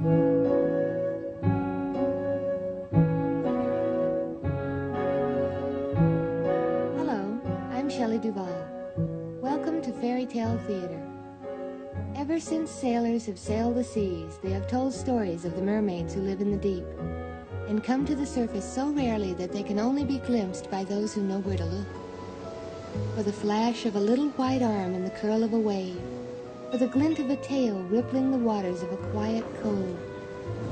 Hello, I'm Shelley Duvall. Welcome to Faerie Tale Theater. Ever since sailors have sailed the seas, they have told stories of the mermaids who live in the deep and come to the surface so rarely that they can only be glimpsed by those who know where to look. For the flash of a little white arm in the curl of a wave, for the glint of a tail rippling the waters of a quiet cove,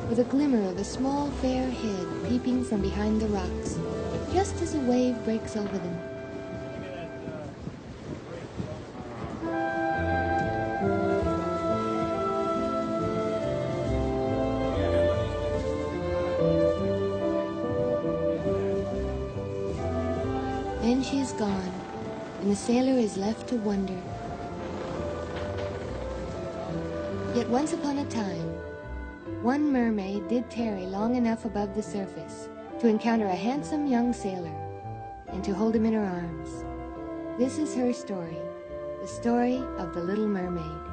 for the glimmer of a small fair head peeping from behind the rocks, just as a wave breaks over them. Then she is gone, and the sailor is left to wonder. Yet once upon a time, one mermaid did tarry long enough above the surface to encounter a handsome young sailor and to hold him in her arms. This is her story, the story of the Little Mermaid.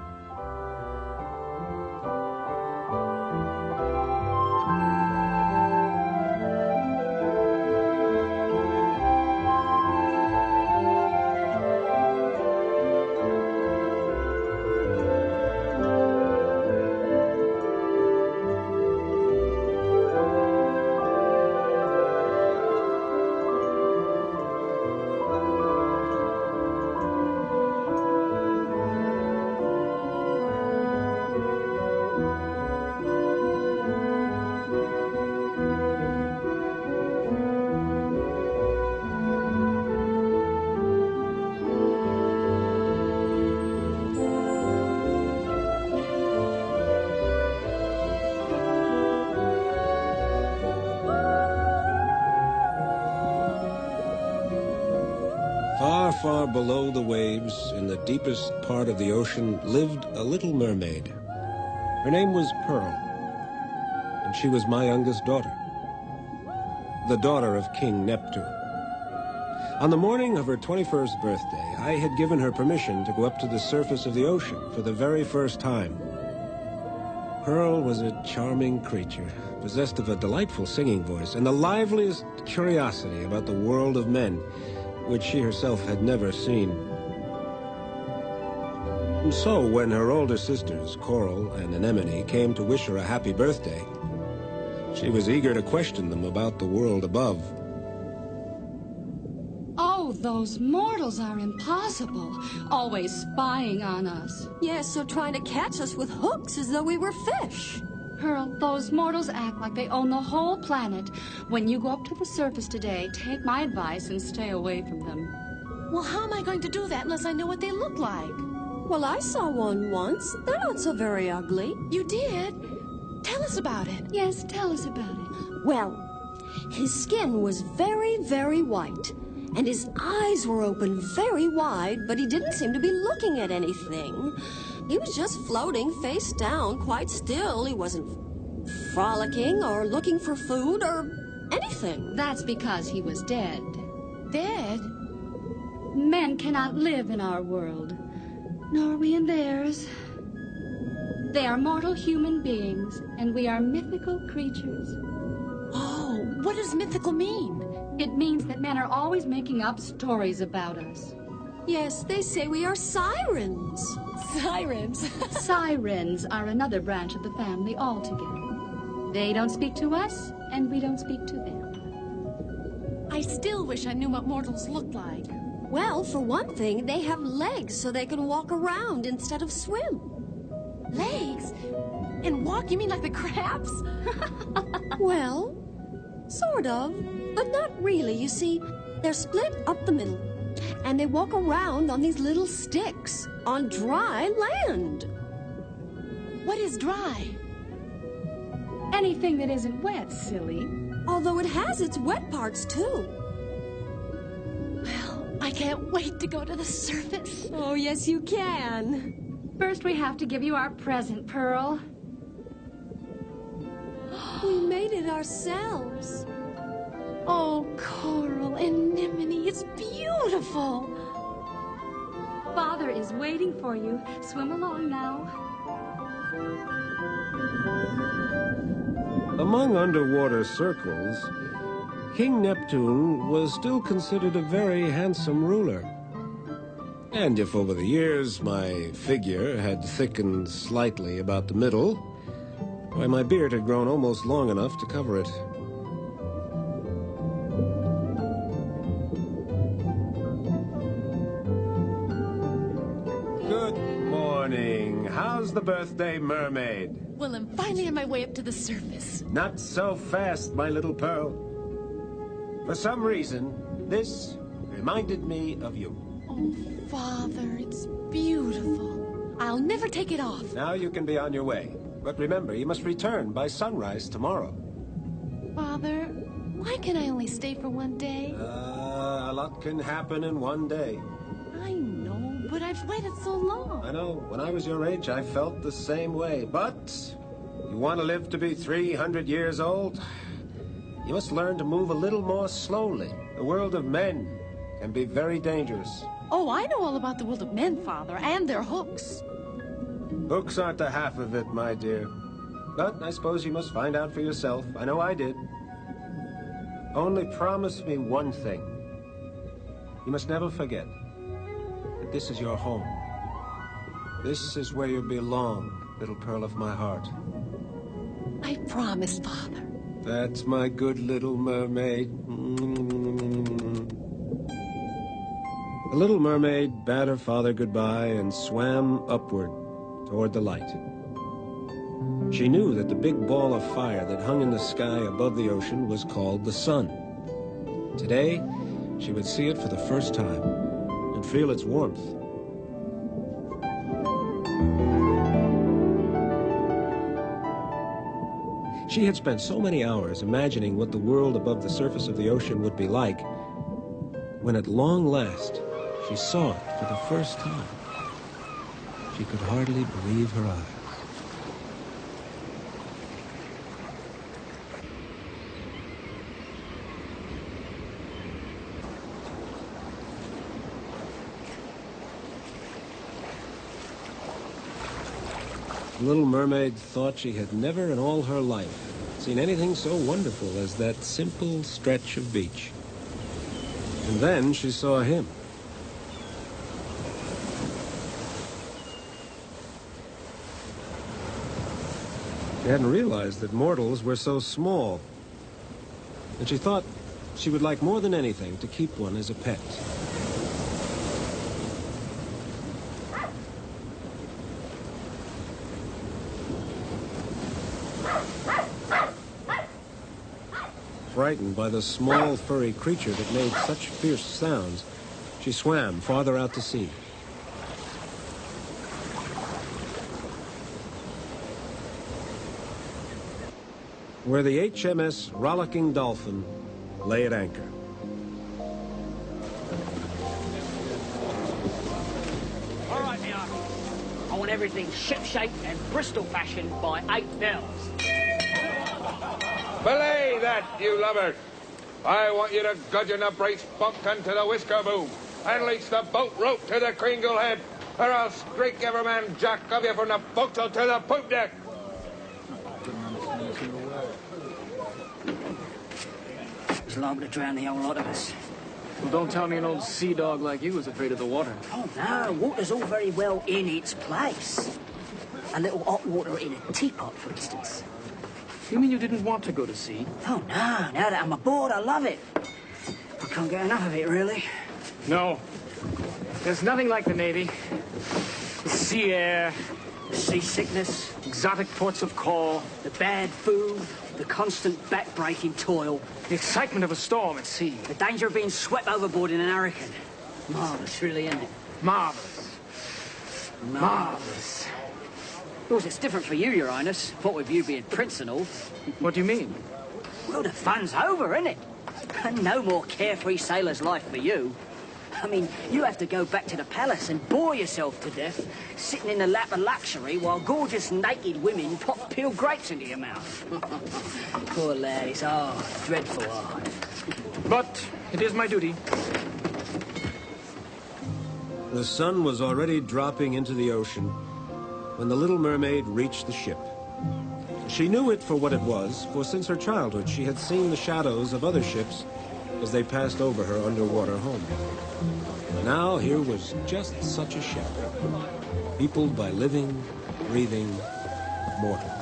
Far, far below the waves, in the deepest part of the ocean, lived a little mermaid. Her name was Pearl, and she was my youngest daughter, the daughter of King Neptune. On the morning of her 21st birthday, I had given her permission to go up to the surface of the ocean for the very first time. Pearl was a charming creature, possessed of a delightful singing voice and the liveliest curiosity about the world of men, which she herself had never seen. And so, when her older sisters, Coral and Anemone, came to wish her a happy birthday, she was eager to question them about the world above. Oh, those mortals are impossible, always spying on us. Yes, so trying to catch us with hooks as though we were fish. Pearl, those mortals act like they own the whole planet. When you go up to the surface today, take my advice and stay away from them. Well, how am I going to do that unless I know what they look like? Well, I saw one once. They're not so very ugly. You did? Tell us about it. Yes, tell us about it. Well, his skin was very, very white, and his eyes were open very wide, but he didn't seem to be looking at anything. He was just floating face down, quite still. He wasn't frolicking or looking for food or anything. That's because he was dead. Dead? Men cannot live in our world, nor we in theirs. They are mortal human beings, and we are mythical creatures. Oh, what does mythical mean? It means that men are always making up stories about us. Yes, they say we are sirens. Sirens? Sirens are another branch of the family altogether. They don't speak to us, and we don't speak to them. I still wish I knew what mortals looked like. Well, for one thing, they have legs so they can walk around instead of swim. Legs? And walk? You mean like the crabs? Well, sort of, but not really. You see, they're split up the middle, and they walk around on these little sticks on dry land. What is dry? Anything that isn't wet, silly. Although it has its wet parts, too. Well, I can't wait to go to the surface. Oh, yes, you can. First, we have to give you our present, Pearl. We made it ourselves. Oh, Coral, Anemone, it's beautiful. Father is waiting for you. Swim along now. Among underwater circles, King Neptune was still considered a very handsome ruler. And if over the years my figure had thickened slightly about the middle, why, my beard had grown almost long enough to cover it. Good morning. How's the birthday mermaid? Well, I'm finally on my way up to the surface. Not so fast, my little pearl. For some reason, this reminded me of you. Oh, Father, it's beautiful. I'll never take it off. Now you can be on your way. But remember, you must return by sunrise tomorrow. Father, why can I only stay for one day? A lot can happen in one day. I know, but I've waited so long. I know. When I was your age, I felt the same way. But you want to live to be 300 years old? You must learn to move a little more slowly. The world of men can be very dangerous. Oh, I know all about the world of men, Father, and their hooks. Books aren't the half of it, my dear. But I suppose you must find out for yourself. I know I did. Only promise me one thing. You must never forget that this is your home. This is where you belong, little pearl of my heart. I promise, Father. That's my good little mermaid. The little mermaid bade her father goodbye and swam upward toward the light. She knew that the big ball of fire that hung in the sky above the ocean was called the sun. Today, she would see it for the first time and feel its warmth. She had spent so many hours imagining what the world above the surface of the ocean would be like, when at long last, she saw it for the first time. She could hardly believe her eyes. The little mermaid thought she had never in all her life seen anything so wonderful as that simple stretch of beach. And then she saw him. She hadn't realized that mortals were so small, and she thought she would like more than anything to keep one as a pet. Frightened by the small, furry creature that made such fierce sounds, she swam farther out to sea. Where the HMS Rollicking Dolphin lay at anchor. All right, now. I want everything ship-shape and Bristol fashion by 8 bells. Belay that, you lubbers! I want you to gudgeon the brace bunkin to the whisker boom and leach the boat rope to the cringle head, or I'll streak every man jack of you from the forecastle to the poop deck. It's liable to drown the whole lot of us. Well, don't tell me an old sea dog like you is afraid of the water. Oh, no. Water's all very well in its place. A little hot water in a teapot, for instance. You mean you didn't want to go to sea? Oh, no. Now that I'm aboard, I love it. I can't get enough of it, really. No. There's nothing like the Navy. The sea air, Seasickness, exotic ports of call, the bad food, the constant back-breaking toil, the excitement of a storm at sea. the danger of being swept overboard in an hurricane. Marvellous, really, isn't it? Marvelous. Marvelous. Of course, it's different for you, Your Highness. What with you being prince and all. What do you mean? Well, the fun's over, isn't it? No more carefree sailor's life for you. I mean, you have to go back to the palace and bore yourself to death, sitting in the lap of luxury while gorgeous naked women pop peeled grapes into your mouth. Poor lad, it's hard, dreadful hard. But it is my duty. The sun was already dropping into the ocean, when the Little Mermaid reached the ship. She knew it for what it was, for since her childhood she had seen the shadows of other ships as they passed over her underwater home. And now here was just such a ship, peopled by living, breathing mortals.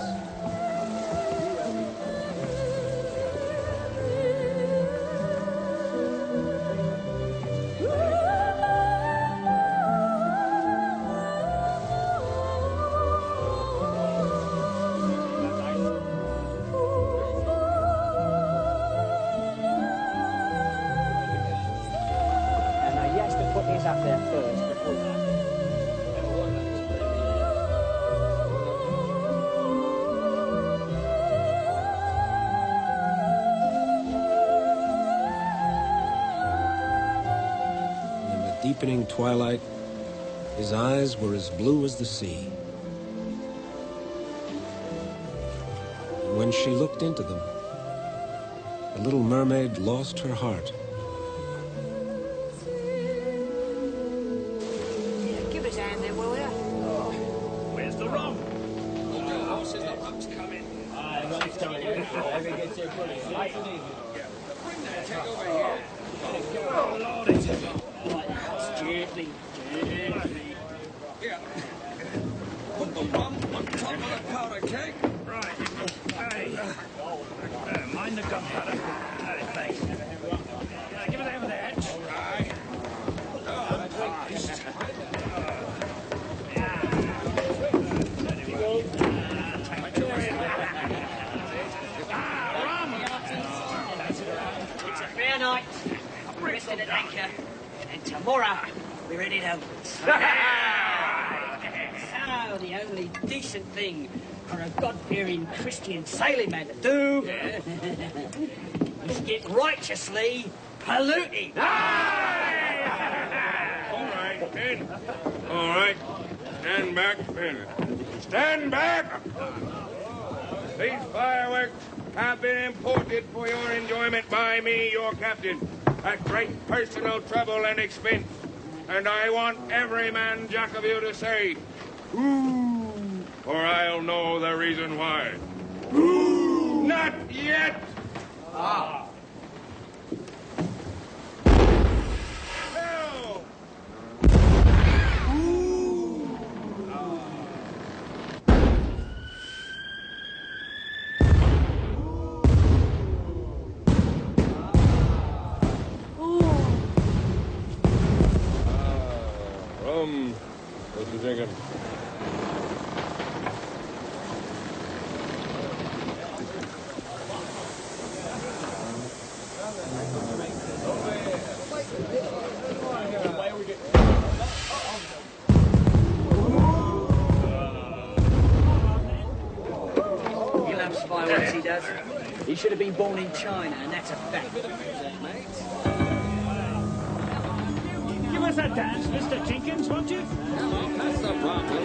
Deepening twilight, his eyes were as blue as the sea. And when she looked into them, the Little Mermaid lost her heart. Give us a hand then, will you? Where's the rum? The horse says the rum's coming. Rum's coming. Let me get you a pretty nice and easy. Bring that tank over here. Oh, Lord, it's heavy. Gently, gently. Yeah. Put the rum on top of the powder keg. Right. Hey. Mind the gunpowder. Thanks. Give it over there. All right. Rum! It's a fair night. I've rested at anchor. And tomorrow, we're headed homewards. So, the only decent thing for a God-fearing Christian sailing man to do is get righteously polluted. All right, men. All right. Stand back, men. Stand back! These fireworks have been imported for your enjoyment by me, your captain, at great personal trouble and expense. And I want every man jack of you to say, ooh, or I'll know the reason why. Ooh! Not yet! Ah. Hell! Ooh! What you thinking? He loves fireworks, he does. He should have been born in China, and that's a fact. Give us a dance, Mr. Jenkins, won't you? That's the problem.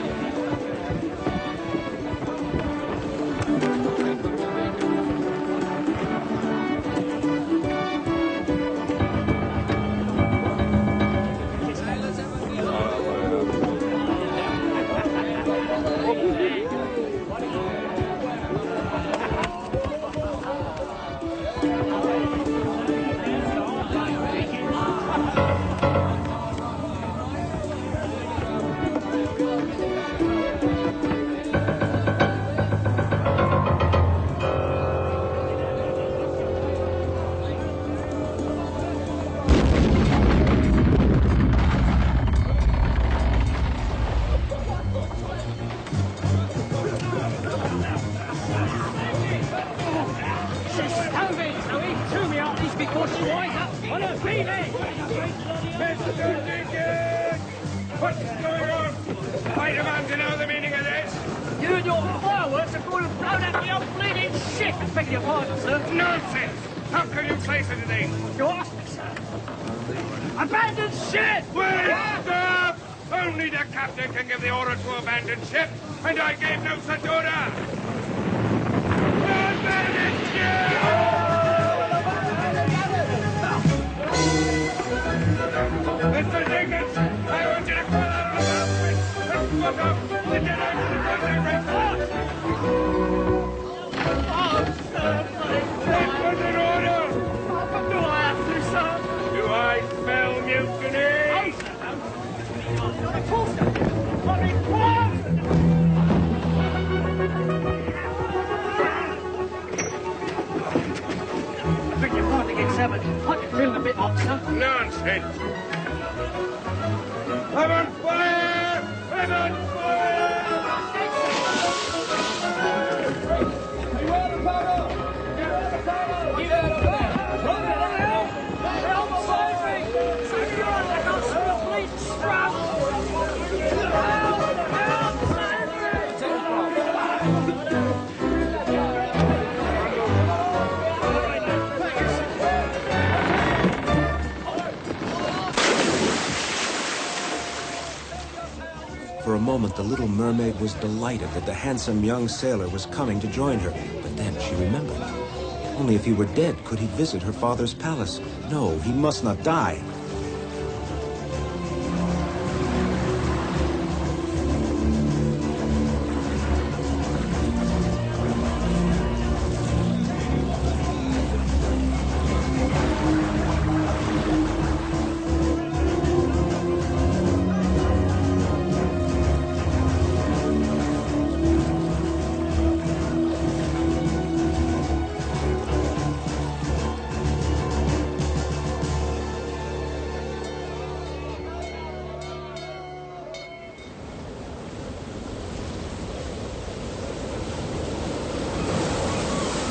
What's going on? I demand to know the meaning of this. You and your fireworks have gone and blown up the old bleeding ship. I beg your pardon, sir. Nonsense! How can you say such a thing? You asked me, sir. Abandoned ship! Wait! Stop! Only the captain can give the order to abandon ship, and I gave no such order! Abandon ship! Mr. Jenkins, I want you to call out of the outfit and put up the dead nonsense! I'm on fire! I'm on fire! You out of power! Get out of power! Get out of there! Run out now! Help save me! Save me! I can't smell bleach! Help! For a moment, the little mermaid was delighted that the handsome young sailor was coming to join her. But then she remembered. Only if he were dead could he visit her father's palace. No, he must not die.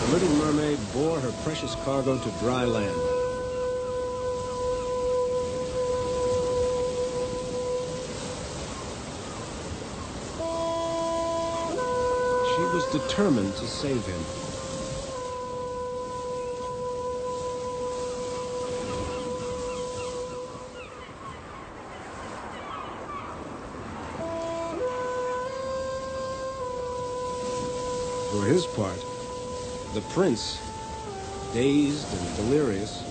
The little mermaid bore her precious cargo to dry land. She was determined to save him. For his part, the prince, dazed and delirious,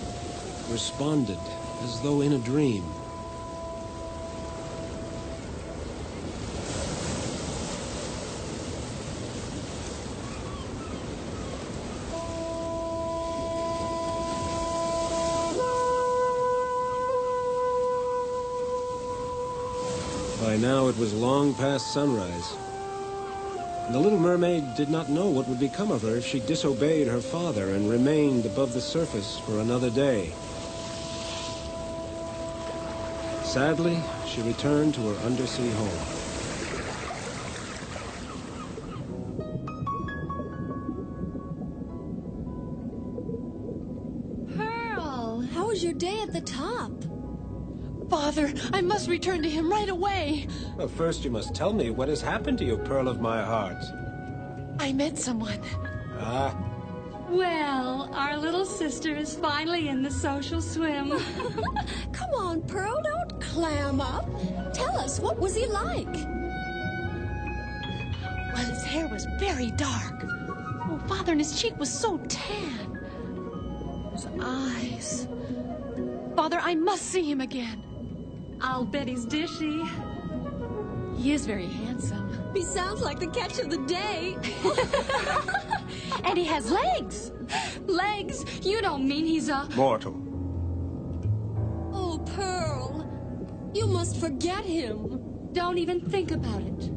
responded as though in a dream. By now it was long past sunrise. And the little mermaid did not know what would become of her if she disobeyed her father and remained above the surface for another day. Sadly, she returned to her undersea home. Pearl, how was your day at the top? Father, I must return to him right away. Well, first you must tell me what has happened to you, Pearl of my heart. I met someone. Ah. Well, our little sister is finally in the social swim. Come on, Pearl, don't clam up. Tell us, what was he like? Well, his hair was very dark. Oh, Father, and his cheek was so tan. His eyes. Father, I must see him again. I'll bet he's dishy. He is very handsome. He sounds like the catch of the day. And he has legs. Legs? You don't mean he's a... Mortal. Oh, Pearl, you must forget him. Don't even think about it.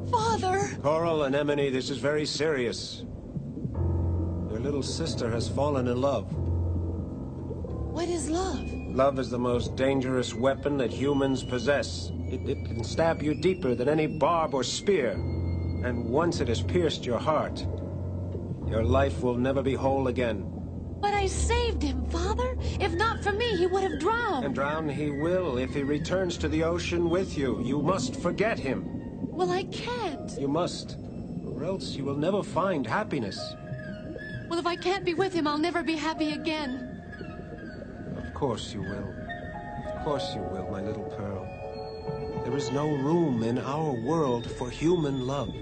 Father! Coral, Anemone, this is very serious. Your little sister has fallen in love. What is love? Love is the most dangerous weapon that humans possess. It can stab you deeper than any barb or spear. And once it has pierced your heart, your life will never be whole again. But I saved him, Father. If not for me, he would have drowned. And drown he will if he returns to the ocean with you. You must forget him. Well, I can't. You must, or else you will never find happiness. Well, if I can't be with him, I'll never be happy again. Of course you will. Of course you will, my little Pearl. There is no room in our world for human love.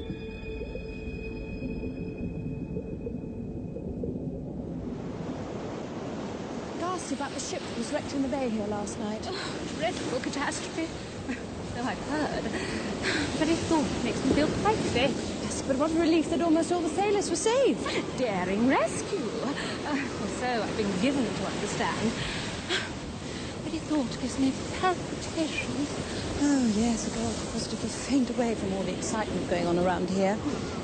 Asked about the ship that was wrecked in the bay here last night. Oh, dreadful catastrophe. So I've heard. Very thought makes me feel quite safe. Yes, but what a relief that almost all the sailors were saved. What a daring rescue. Or so I've been given to understand. Very thought gives me palpitations. Oh, yes, a girl could positively faint away from all the excitement going on around here.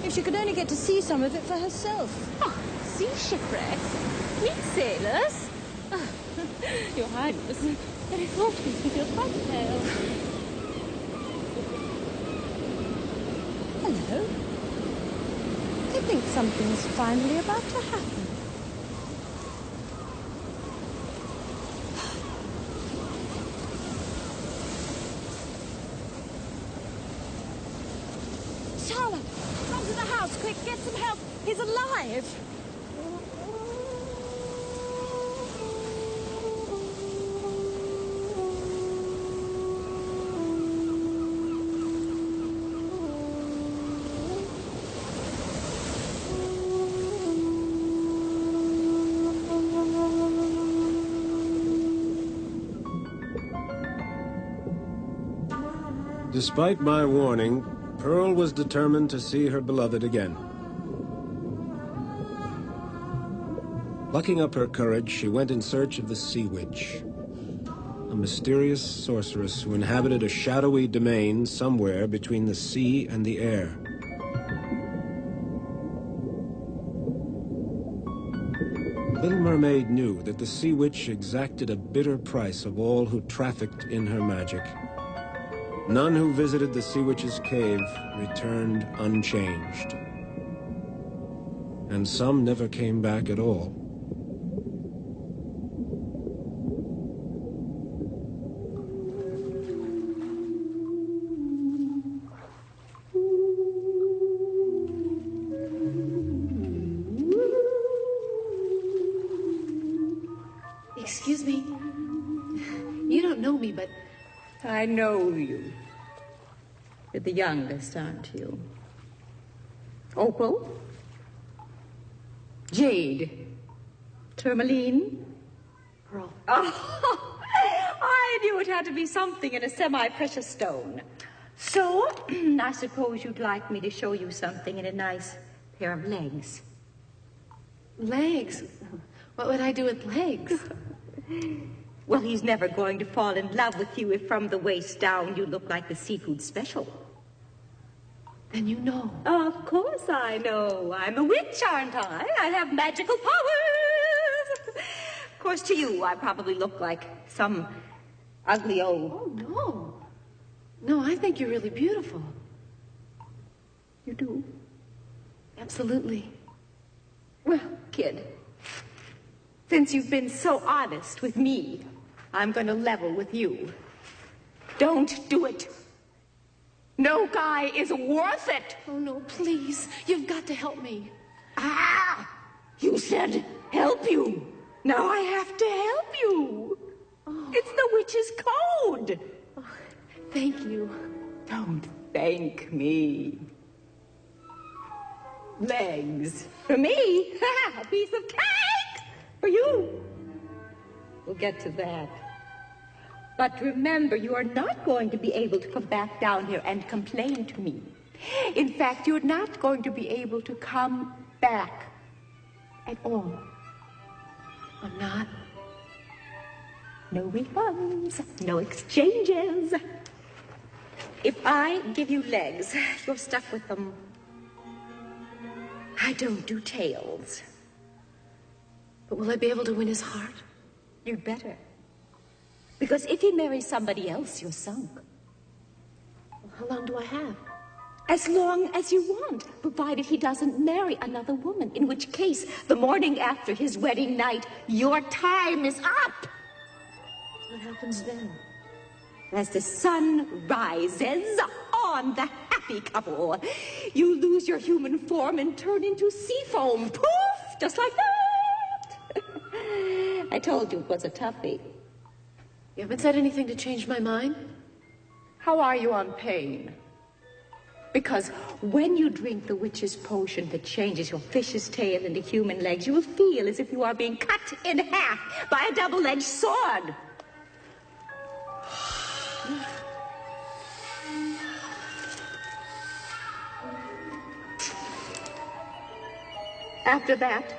If she could only get to see some of it for herself. Oh, sea shipwrecks? Meet sailors? Oh, Your Highness, very fortunate with your quite pale. Hello. I think something's finally about to happen. Charlotte, come to the house, quick, get some help. He's alive. Despite my warning, Pearl was determined to see her beloved again. Plucking up her courage, she went in search of the Sea Witch, a mysterious sorceress who inhabited a shadowy domain somewhere between the sea and the air. Little Mermaid knew that the Sea Witch exacted a bitter price of all who trafficked in her magic. None who visited the Sea Witch's cave returned unchanged. And some never came back at all. Excuse me. You don't know me, but... I know you. You're the youngest, aren't you? Opal? Jade? Tourmaline? Pearl. Oh, I knew it had to be something in a semi-precious stone. So, I suppose you'd like me to show you something in a nice pair of legs. Legs? What would I do with legs? Well, he's never going to fall in love with you if from the waist down you look like the seafood special. Then you know. Of course I know. I'm a witch, aren't I? I have magical powers. Of course, to you, I probably look like some ugly old... Oh, no. No, I think you're really beautiful. You do? Absolutely. Well, kid, since you've been so honest with me, I'm going to level with you. Don't do it. No guy is worth it. Oh, no, please. You've got to help me. Ah! You said help you. Now I have to help you. Oh. It's the witch's code. Oh, thank you. Don't thank me. Legs. For me? A piece of cake! For you. We'll get to that. But remember, you are not going to be able to come back down here and complain to me. In fact, you're not going to be able to come back at all. I'm not? No refunds, no exchanges. If I give you legs, you're stuck with them. I don't do tails. But will I be able to win his heart? You'd better. Because if he marries somebody else, you're sunk. Well, how long do I have? As long as you want, provided he doesn't marry another woman, in which case, the morning after his wedding night, your time is up. What happens then? As the sun rises on the happy couple, you lose your human form and turn into sea foam. Poof! Just like that. I told you it was a toughie. You haven't said anything to change my mind? How are you on pain? Because when you drink the witch's potion that changes your fish's tail into human legs, you will feel as if you are being cut in half by a double-edged sword. After that,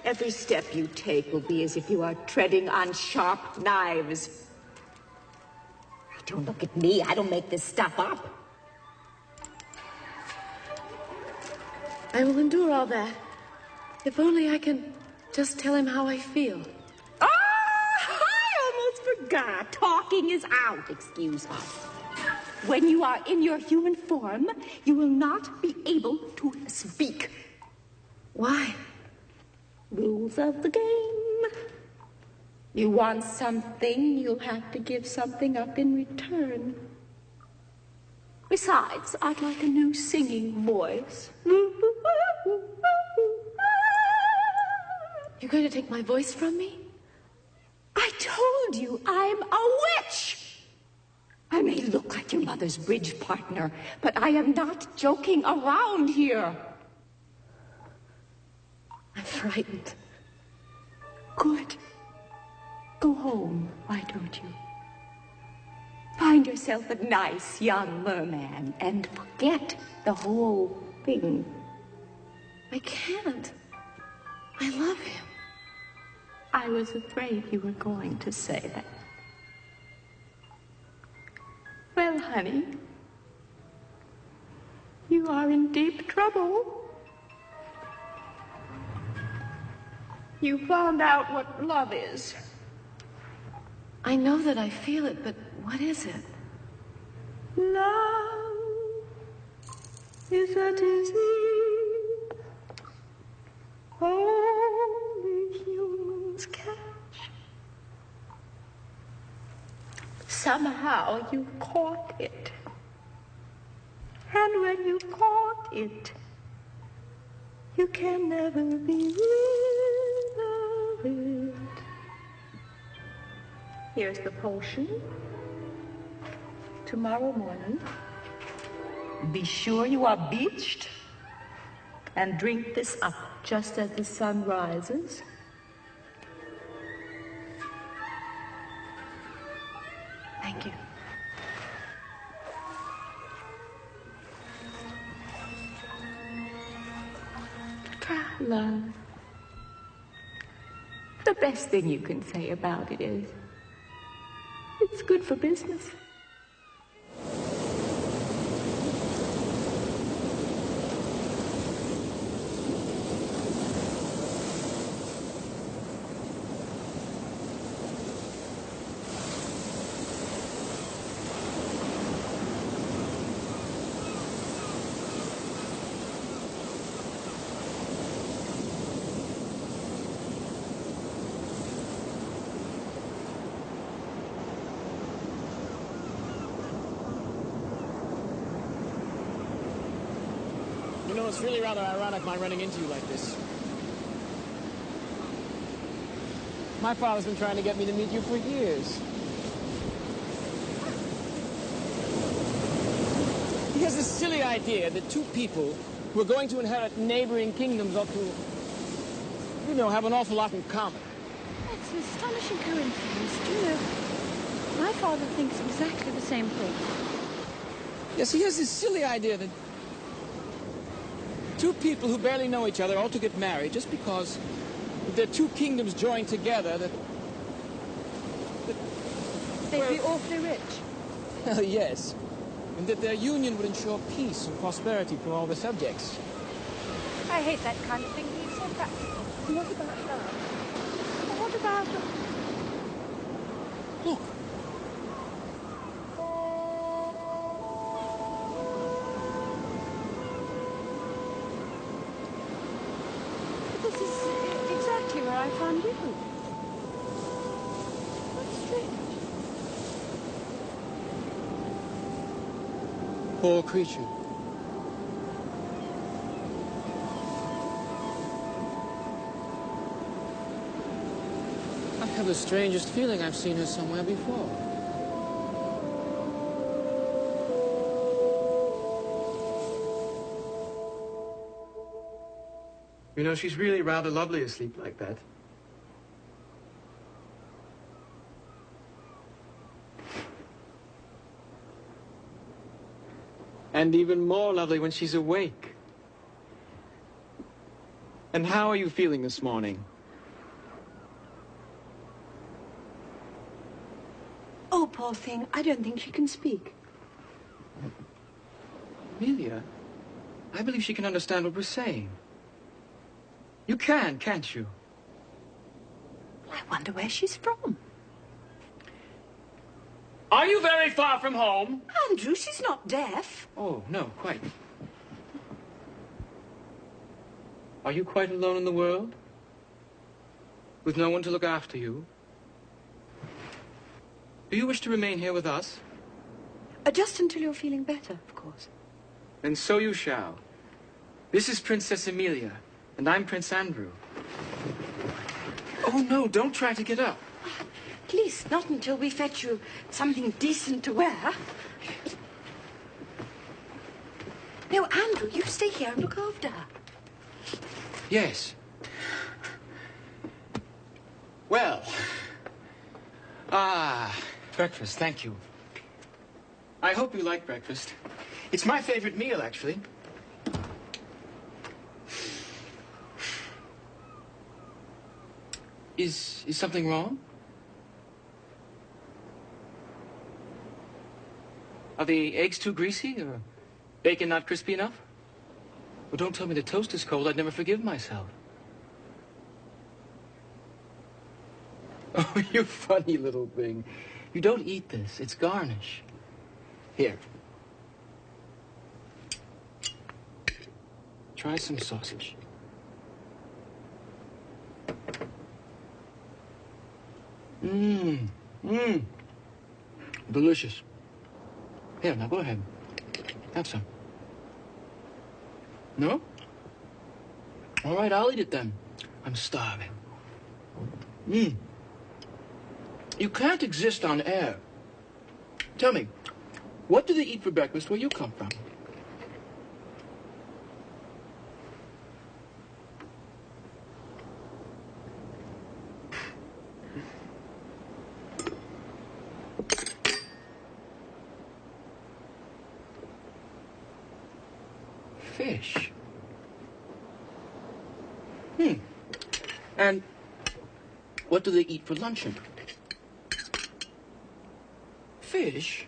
every step you take will be as if you are treading on sharp knives. Don't look at me. I don't make this stuff up. I will endure all that. If only I can just tell him how I feel. Ah! Olga, talking is out. Excuse us. When you are in your human form, you will not be able to speak. Why? Rules of the game. You want something, you'll have to give something up in return. Besides, I'd like a new singing voice. You're going to take my voice from me? I told you I'm a witch. I may look like your mother's bridge partner, but I am not joking around here. I'm frightened. Good. Go home, why don't you? Find yourself a nice young merman and forget the whole thing. I can't. I love him. I was afraid you were going to say that. Well, honey, you are in deep trouble. You found out what love is. I know that I feel it, but what is it? Love is a disease only humans catch. Somehow you caught it. And when you caught it, you can never be rid of it. Here's the potion. Tomorrow morning, be sure you are beached and drink this up just as the sun rises. Thank you. Try love. The best thing you can say about it is, it's good for business. You know, it's really rather ironic my running into you like this. My father's been trying to get me to meet you for years. He has this silly idea that two people who are going to inherit neighboring kingdoms ought to, you know, have an awful lot in common. That's an astonishing coincidence. Do you know, my father thinks exactly the same thing. Yes, he has this silly idea that two people who barely know each other ought to get married just because if their two kingdoms joined together, that They'd be awfully rich. well, yes, and that their union would ensure peace and prosperity for all the subjects. I hate that kind of thing. He's so practical. What about love? What about... Look. This is exactly where I found you. That's strange. Poor creature. I have the strangest feeling I've seen her somewhere before. You know, she's really rather lovely asleep like that. And even more lovely when she's awake. And how are you feeling this morning? Oh, poor thing, I don't think she can speak. Amelia, I believe she can understand what we're saying. You can, can't you? I wonder where she's from. Are you very far from home? Andrew, she's not deaf. Oh, no, quite. Are you quite alone in the world? With no one to look after you? Do you wish to remain here with us? Just until you're feeling better, of course. Then so you shall. This is Princess Amelia, and I'm Prince Andrew. Oh, no, don't try to get up. Please, not until we fetch you something decent to wear. No, Andrew, you stay here and look after her. Yes. Well. Breakfast, thank you. I hope you like breakfast. It's my favorite meal, actually. Is something wrong? Are the eggs too greasy, or bacon not crispy enough? Well, don't tell me the toast is cold. I'd never forgive myself. Oh, you funny little thing. You don't eat this. It's garnish. Here. Try some sausage. Delicious. Here, now go ahead. Have some. No? All right, I'll eat it then. I'm starving. You can't exist on air. Tell me, what do they eat for breakfast where you come from? Fish. And what do they eat for luncheon? Fish?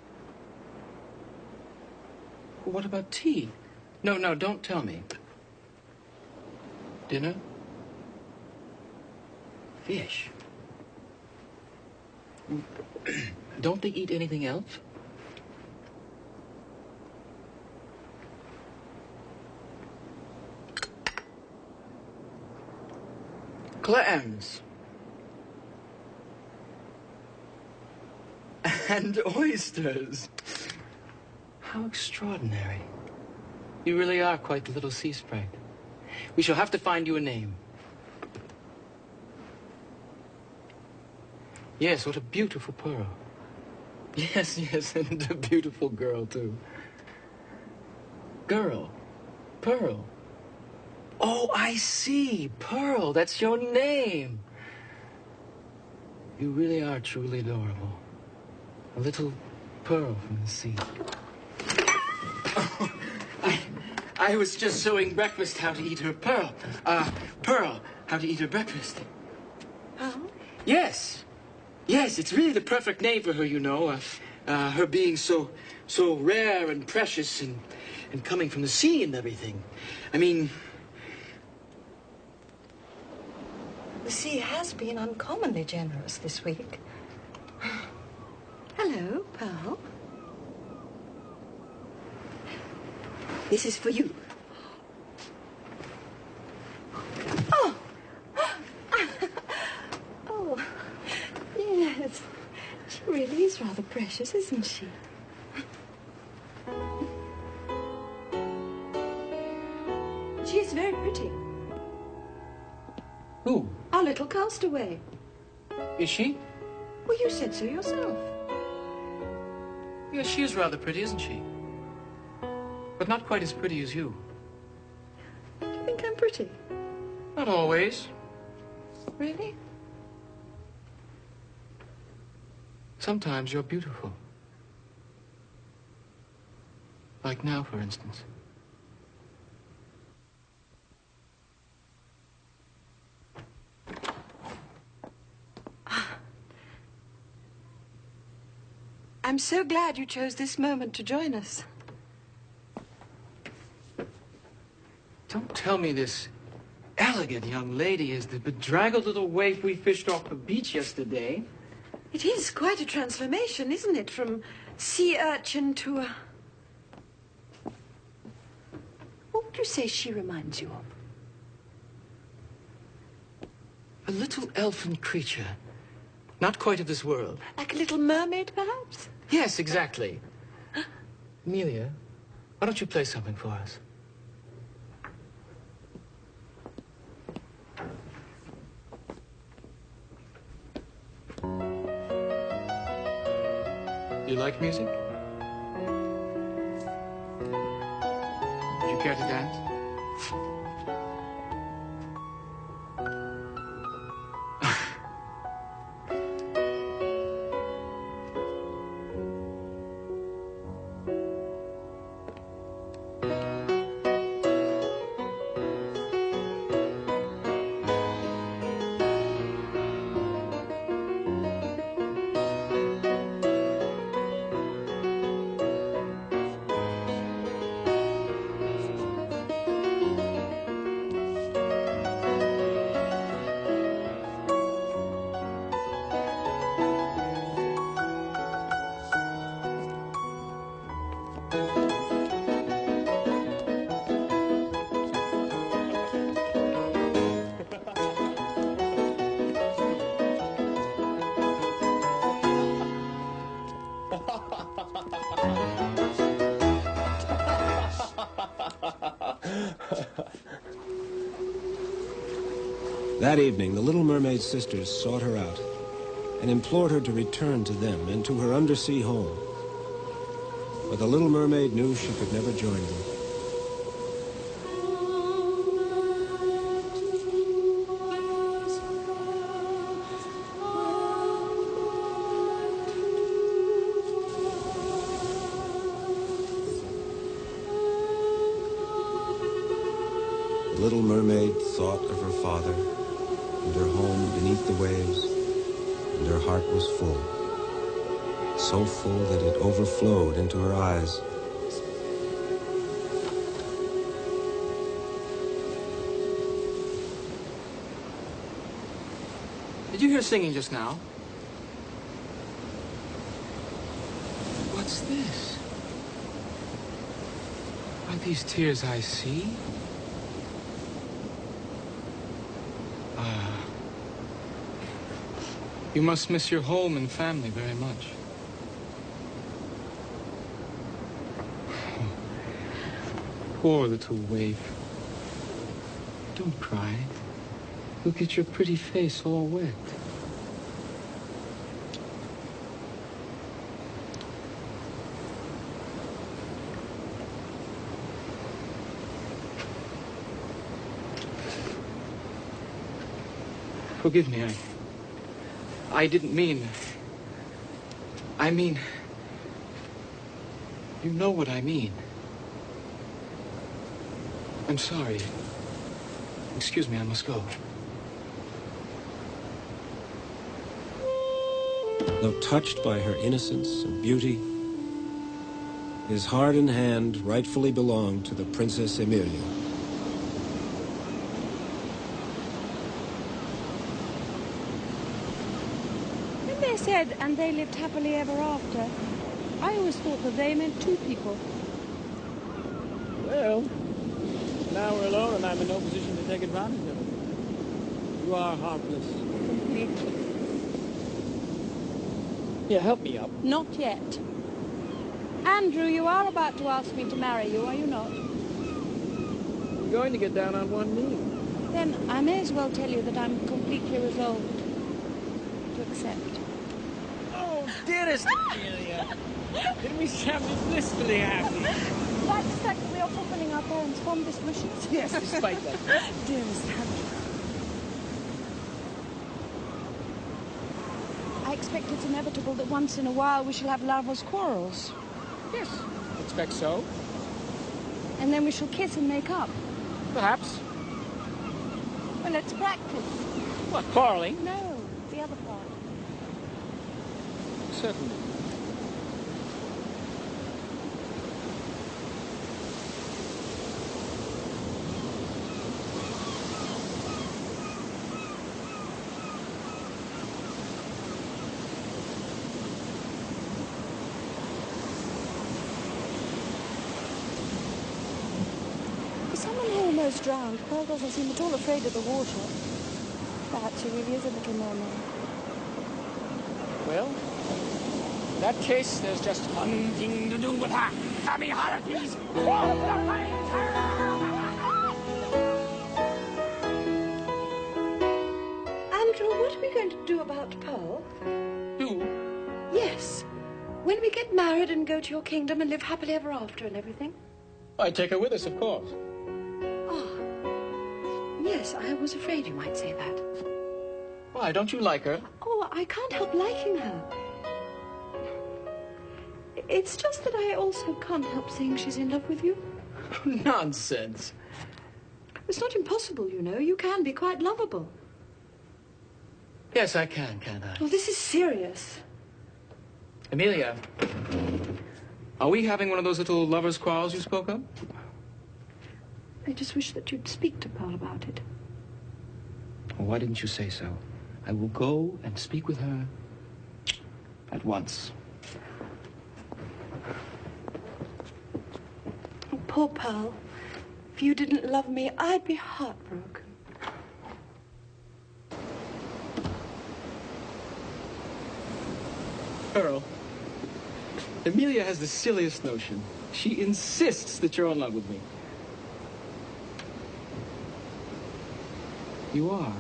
Well, what about tea? No, don't tell me. Dinner? Fish. Don't they eat anything else? Clams. And oysters. How extraordinary. You really are quite the little sea sprite. We shall have to find you a name. Yes, what a beautiful pearl. Yes, and a beautiful girl, too. Girl. Pearl. Oh, I see. Pearl, that's your name. You really are truly adorable. A little pearl from the sea. Oh, I was just sewing breakfast how to eat her pearl. Pearl, how to eat her breakfast. Oh? Yes, it's really the perfect name for her, you know. Her being so rare and precious and coming from the sea and everything. I mean... The sea has been uncommonly generous this week. Hello, Pearl. This is for you. Oh! Oh, yes. She really is rather precious, isn't she? She is very pretty. Who? Our little castaway. Is she? Well, you said so yourself. Yes, she is rather pretty, isn't she? But not quite as pretty as you. Do you think I'm pretty? Not always. Really? Sometimes you're beautiful. Like now, for instance. I'm so glad you chose this moment to join us. Don't tell me this elegant young lady is the bedraggled little waif we fished off the beach yesterday. It is quite a transformation, isn't it? From sea urchin to a... What would you say she reminds you of? A little elfin creature. Not quite of this world. Like a little mermaid, perhaps? Yes, exactly. Amelia, why don't you play something for us? Do you like music? Would you care to dance? That evening, the Little Mermaid's sisters sought her out and implored her to return to them and to her undersea home. But the Little Mermaid knew she could never join them. The Little Mermaid thought of her father and her home beneath the waves, and her heart was full. So full that it overflowed into her eyes. Did you hear singing just now? What's this? Are these tears I see? You must miss your home and family very much. Poor little waif. Don't cry. You'll get your pretty face all wet. Forgive me, I didn't mean... I mean... You know what I mean. I'm sorry. Excuse me, I must go. Though touched by her innocence and beauty, his heart and hand rightfully belonged to the Princess Emilia. Said, and they lived happily ever after. I always thought that they meant two people. Well, now we're alone and I'm in no position to take advantage of it. You are heartless. Completely. Yeah, help me up. Not yet. Andrew, you are about to ask me to marry you, are you not? I'm going to get down on one knee. Then I may as well tell you that I'm completely resolved to accept. Dearest Amelia, didn't we shall be blissfully happy? Like the fact that we are fulfilling our parents' fondest wishes. Yes, despite that. Dearest Andrew. I expect it's inevitable that once in a while we shall have lovers' quarrels. Yes, I expect so. And then we shall kiss and make up. Perhaps. Well, let's practice. What, quarreling? No, the other part. Certainly. almost drowned. Pearl doesn't seem at all afraid of the water. Perhaps she really is a little mermaid. Well, in that case, there's just one thing to do with her. Sammy Harpies! Andrew, what are we going to do about Pearl? Do? Yes. When we get married and go to your kingdom and live happily ever after and everything? I take her with us, of course. Yes, I was afraid you might say that. Why, don't you like her? Oh, I can't help liking her. It's just that I also can't help saying she's in love with you. Nonsense. It's not impossible, you know. You can be quite lovable. Yes, I can, can't I? Well, this is serious. Amelia, are we having one of those little lovers' quarrels you spoke of? I just wish that you'd speak to Pearl about it. Well, why didn't you say so? I will go and speak with her at once. Oh, poor Pearl. If you didn't love me, I'd be heartbroken. Pearl, Amelia has the silliest notion. She insists that you're in love with me. You are.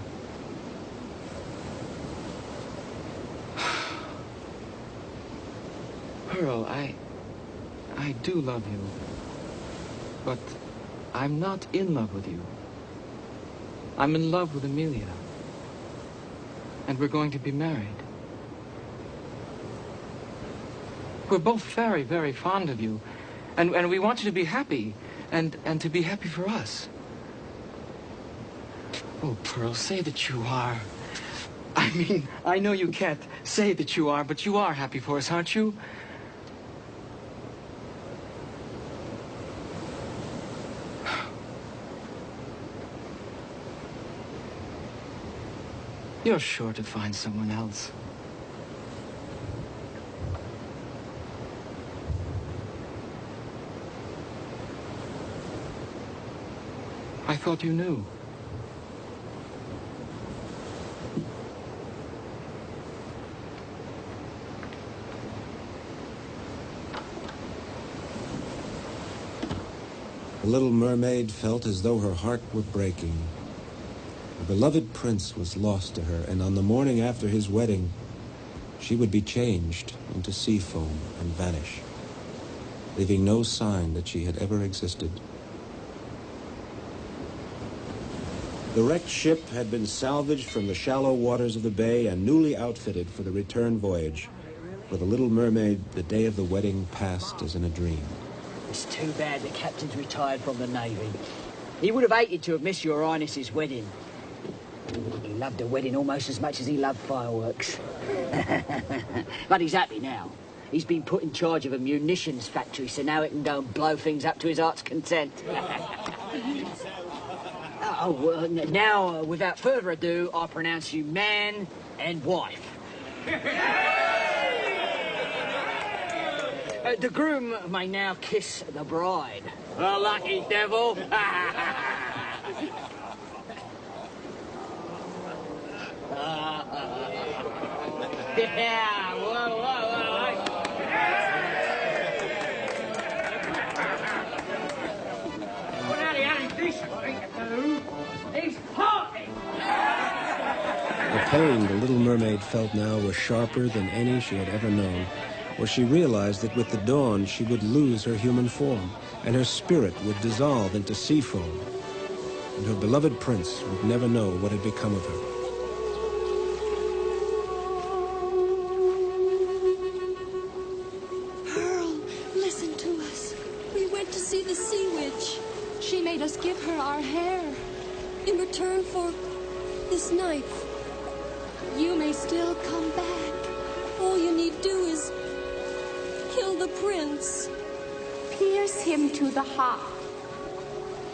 Pearl, I do love you. But I'm not in love with you. I'm in love with Amelia. And we're going to be married. We're both very, very fond of you. And we want you to be happy. And to be happy for us. Oh, Pearl, say that you are. I mean, I know you can't say that you are, but you are happy for us, aren't you? You're sure to find someone else. I thought you knew. The little mermaid felt as though her heart were breaking. Her beloved prince was lost to her, and on the morning after his wedding, she would be changed into sea foam and vanish, leaving no sign that she had ever existed. The wrecked ship had been salvaged from the shallow waters of the bay and newly outfitted for the return voyage. For the little mermaid, the day of the wedding passed as in a dream. It's too bad the captain's retired from the Navy. He would have hated to have missed your Highness's wedding. He loved a wedding almost as much as he loved fireworks. But he's happy now. He's been put in charge of a munitions factory, so now he can go and blow things up to his heart's content. Now, without further ado, I pronounce you man and wife. The groom may now kiss the bride. The lucky devil. Yeah, whoa. Well, now the only decent thing to do is party. The pain the little mermaid felt now was sharper than any she had ever known, for she realized that with the dawn she would lose her human form, and her spirit would dissolve into sea foam, and her beloved prince would never know what had become of her. Pearl, listen to us. We went to see the sea witch. She made us give her our hair. In return for this knife. You may still come back. All you need do is kill the prince. Pierce him to the heart.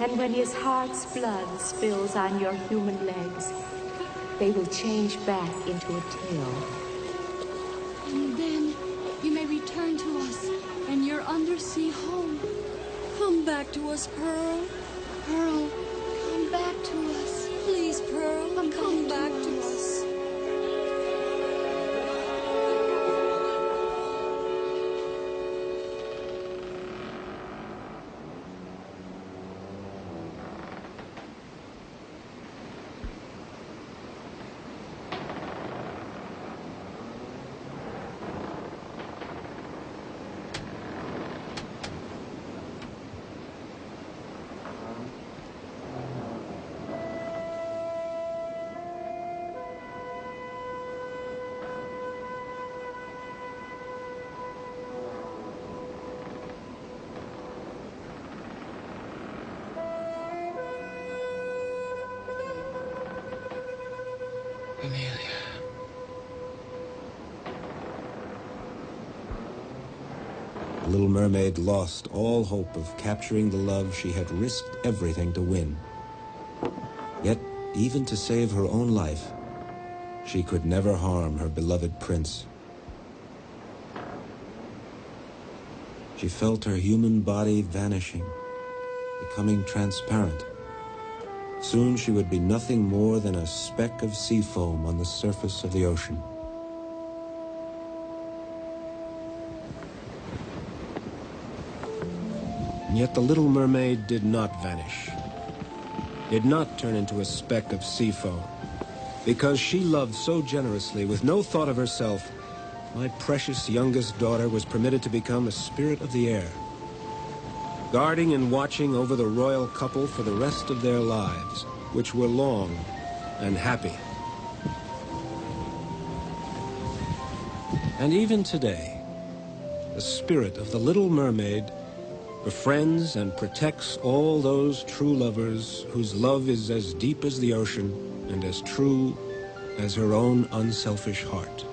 And when his heart's blood spills on your human legs, they will change back into a tail. And then you may return to us and your undersea home. Come back to us, Pearl. Pearl, Amelia. The Little Mermaid lost all hope of capturing the love she had risked everything to win. Yet, even to save her own life, she could never harm her beloved prince. She felt her human body vanishing, becoming transparent. Soon she would be nothing more than a speck of sea foam on the surface of the ocean. And yet the Little Mermaid did not vanish, did not turn into a speck of sea foam. Because she loved so generously, with no thought of herself, my precious youngest daughter was permitted to become a spirit of the air, guarding and watching over the royal couple for the rest of their lives, which were long and happy. And even today, the spirit of the Little Mermaid befriends and protects all those true lovers whose love is as deep as the ocean and as true as her own unselfish heart.